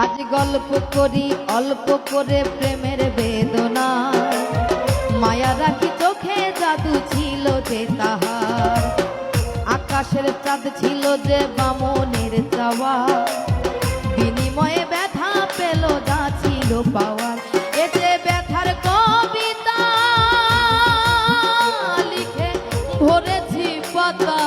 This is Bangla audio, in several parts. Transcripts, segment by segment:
আজ গল্প করি অল্প করে প্রেমের বেদনা, মায়া রাখি চোখে জাদু ছিল যে তাহার, আকাশের চাঁদ ছিল যে বামনের চাওয়া, বিনিময়ে ব্যথা পেল যা ছিল পাওয়ার। এ যে ব্যথার কবিতা লিখে ভরেছি পাতা,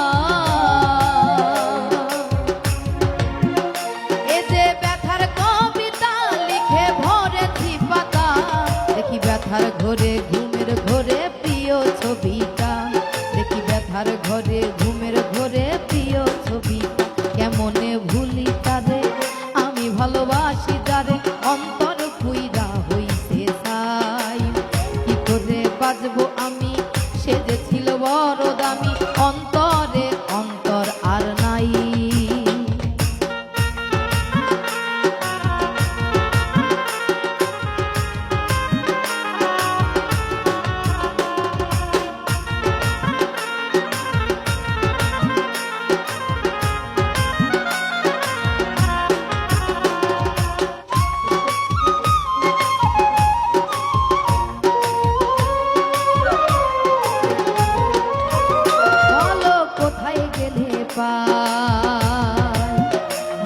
ব্যথার ঘরে ঘুমের ঘরে প্রিয় ছবিটা, দেখি ব্যথার ঘরে ঘুমের ঘরে প্রিয় ছবিটা, কেমনে ভুলি তারে আমি ভালোবাসি যারে, অন্তর পুইরা হইছে ছাই, কি করে বাজবো আমি সে যে ছিল বড় দামি, অন্তরে অন্তর আর নাই।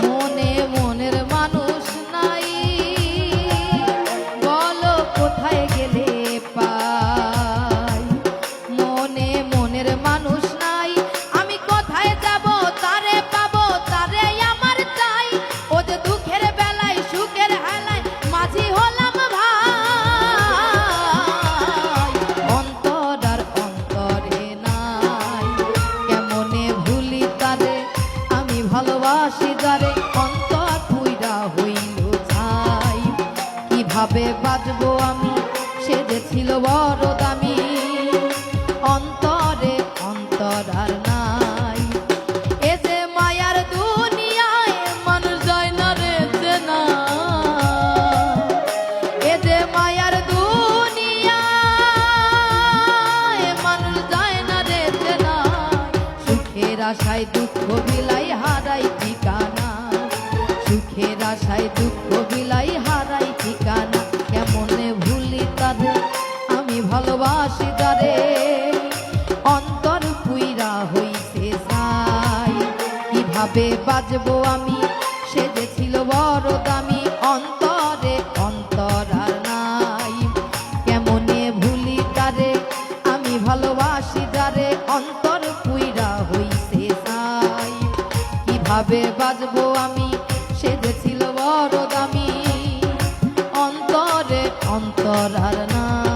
মনে মনের মানুষ নাই, বলো কোথায় গেলে পাই, মনে মনের মানুষ নাই, আমি কোথায় যাব তারে পাবো তারে আমার চাই, ও যে দুঃখের বেলায় সুখের হেলায় মাঝি হলাম ভাই, অন্তর আর অন্তরে নাই, কেমনে ভুলি তারে আমি ভালোবাসি যারে, অন্তর পুইরা হইল ছাই, কিভাবে বাজবো আমি সে যে ছিল বড় দামি, অন্তরে অন্তর আর নাই। এ যে মায়ার দুনিয়ায় মানুষ যায় না রে চেনা, এ যে মায়ার দুনিয়ায় মানুষ যায় না রে চেনা, সুখের আশায় দুঃখ বিলাই হারাই ঠিকানা, সুখের আশায় দুঃখ বিলাই হারাই ঠিকানা, কেমনে ভুলি তাদের আমি ভালোবাসি যারে, অন্তর পুইরা হইছে ছাই, কিভাবে বাজবো আমি সে যে ছিল বড় দামি, অন্তরে অন্তর আর নাই, কেমনে ভুলি তারে আমি ভালোবাসি যারে, অন্তর পুইরা হইছে ছাই, কিভাবে বাজবো আমি সে যে ছিল বড় দামি, অন্তরে অন্তর আর নাই।